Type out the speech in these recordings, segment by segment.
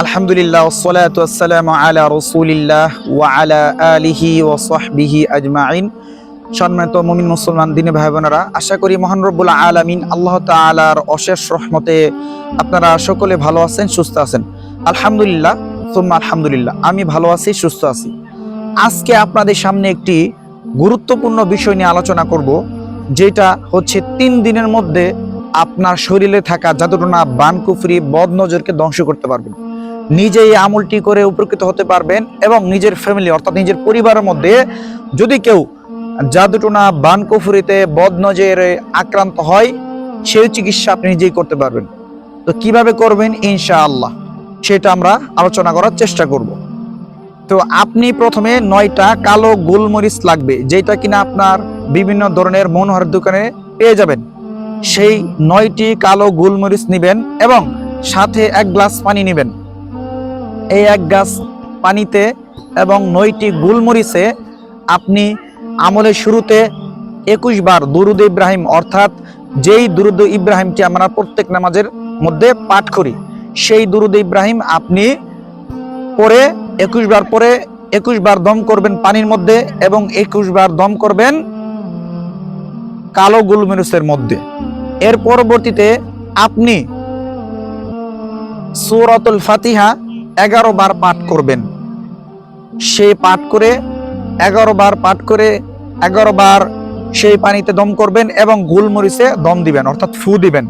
আলহামদুলিল্লাহ ওয়াসসালাতু ওয়াসসালামু আলা রাসূলিল্লাহ ওয়া আলা আলিহি ওয়া সাহবিহি আজমাইন। সম্মানিত মুমিন মুসলমান দিনী ভাই বোনেরা, আশা করি মহান রব্বুল আলামিন আল্লাহ তাআলার অশেষ রহমতে আপনারা সকলে ভালো আছেন, সুস্থ আছেন। আলহামদুলিল্লাহ সুম্মা আলহামদুলিল্লাহ, আমি ভালো আছি, সুস্থ আছি। আজকে আপনাদের সামনে একটি গুরুত্বপূর্ণ বিষয় নিয়ে আলোচনা করব, যেটা হচ্ছে 3 দিনের মধ্যে আপনার শরীরে থাকা জাদুটোনা, বানকুফরি, বদনজরকে ধ্বংস করতে পারবেন। নিজে এই আমলটি করে উপকৃত হতে পারবেন এবং নিজের ফ্যামিলি অর্থাৎ নিজের পরিবারের মধ্যে যদি কেউ জাদুটোনা, বানকুফরিতে, বদনজরে আক্রান্ত হয়, সেই চিকিৎসা আপনি নিজেই করতে পারবেন। তো কিভাবে করবেন ইনশাআল্লাহ সেটা আমরা আলোচনা করার চেষ্টা করব। তো আপনি প্রথমে 9টা কালো গোলমরিচ লাগবে, যেটা কিনা আপনার বিভিন্ন ধরনের মনোহরের দোকানে পেয়ে যাবেন। সেই 9টি কালো গোলমরিচ নেবেন এবং সাথে 1 গ্লাস পানি নেবেন। এই 1 গ্লাস পানিতে এবং 9টি গোলমরিচে আপনি আমলের শুরুতে 21 বার দুরুদ ইব্রাহিম, অর্থাৎ যেই দুরুদ ইব্রাহিমটি আমরা প্রত্যেক নামাজের মধ্যে পাঠ করি, সেই দুরুদ ইব্রাহিম আপনি পরে 21 বার পরে 21 বার দম করবেন পানির মধ্যে এবং 21 বার দম করবেন কালো গোলমরিচের মধ্যে। এর পরবর্তীতে আপনি সূরাতুল ফাতিহা 11 বার পাঠ করবেন। সেই পাঠ করে 11 বার পাঠ করে 11 বার সেই পানিতে দম করবেন এবং গোলমরিচে দম দিবেন, অর্থাৎ ফু দিবেন।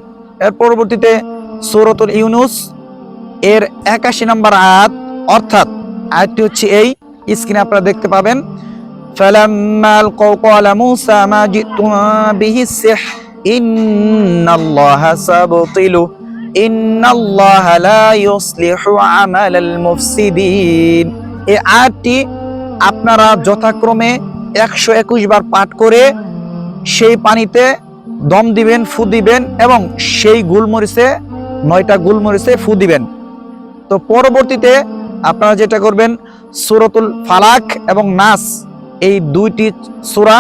এর পরবর্তীতে সূরাতুল ইউনুস এর 81 নম্বর আয়াত, অর্থাৎ আয়াতটি হচ্ছে এই, স্ক্রিনে আপনারা দেখতে পাবেন, ফালাম্মা আলকাউ ক্বালা মূসা মা জিতুমা বিহি সিহর ইন্নাল্লাহা সাবতিলু ইন্নাল্লাহা লা ইউসলিহু আমালাল মুফসিদিন। এই আয়াতটি আপনারা যথাক্রমে 121 বার পাঠ করে সেই পানিতে দম দিবেন, ফু দিবেন এবং সেই গোলমরিচে 9টা গোলমরিচে ফু দিবেন। তো পরবর্তীতে আপনারা যেটা করবেন, সূরাতুল ফালাক এবং নাস এই 2টি সূরা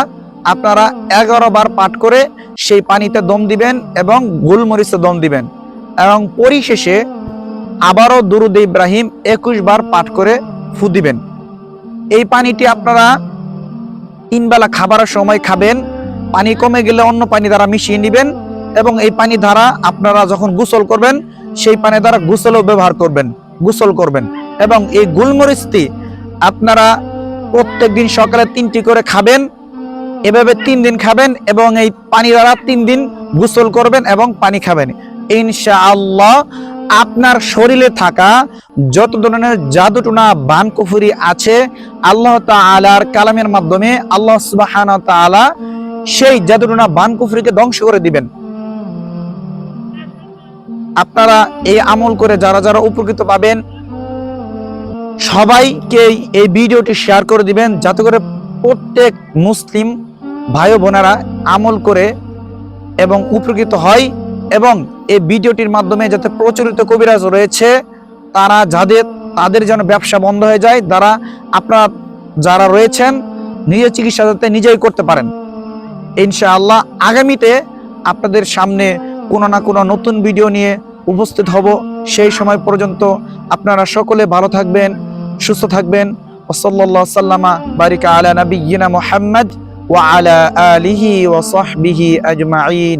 আপনারা 11 বার পাঠ করে সেই পানিতে দম দিবেন এবং গোলমরিচে দম দিবেন এবং পরিশেষে আবারও দুরুদ ইব্রাহিম 21 বার পাঠ করে ফু দিবেন। এই পানিটি আপনারা 3 বেলা খাবারের সময় খাবেন। পানি কমে গেলে অন্য পানি দ্বারা মিশিয়ে নেবেন এবং এই পানি দ্বারা আপনারা যখন গোসল করবেন, সেই পানি দ্বারা গোসল করবেন এবং এই গোলমরিচটি আপনারা প্রত্যেকদিন সকালে 3টি করে খাবেন। এভাবে 3 দিন খাবেন এবং এই পানি দ্বারা 3 দিন গোসল করবেন এবং পানি খাবেন। ইনশাআল্লাহ আপনার শরীরে থাকা যত ধরনের জাদুটোনা, বানকুফরি আছে, আল্লাহ তাআলার কালামের মাধ্যমে আল্লাহ সুবহানাহু ওয়া তাআলা সেই জাদুটোনা, বানকুফরিকে ধ্বংস করে দিবেন। আপনারা এই আমল করে যারা যারা উপকৃত পাবেন, সবাইকে এই ভিডিওটি শেয়ার করে দিবেন, যাতে করে প্রত্যেক মুসলিম ভাই বোনেরা আমল করে এবং উপকৃত হয় এবং এই ভিডিওটির মাধ্যমে যাতে প্রচলিত কবিরাজ রয়েছে তাদের যেন ব্যবসা বন্ধ হয়ে যায়, আপনারা যারা রয়েছেন নিজের চিকিৎসা যাতে নিজেই করতে পারেন। ইনশাআল্লাহ আগামীতে আপনাদের সামনে কোনো না কোনো নতুন ভিডিও নিয়ে উপস্থিত হব। সেই সময় পর্যন্ত আপনারা সকলে ভালো থাকবেন, সুস্থ থাকবেন। ওয়াসাল্লাল্লাহু সাল্লামা বারিকা আলা নাবিয়্যিনা মুহাম্মদ ওয়া আলা আলিহি ওয়া সাহবিহি আজমাইন।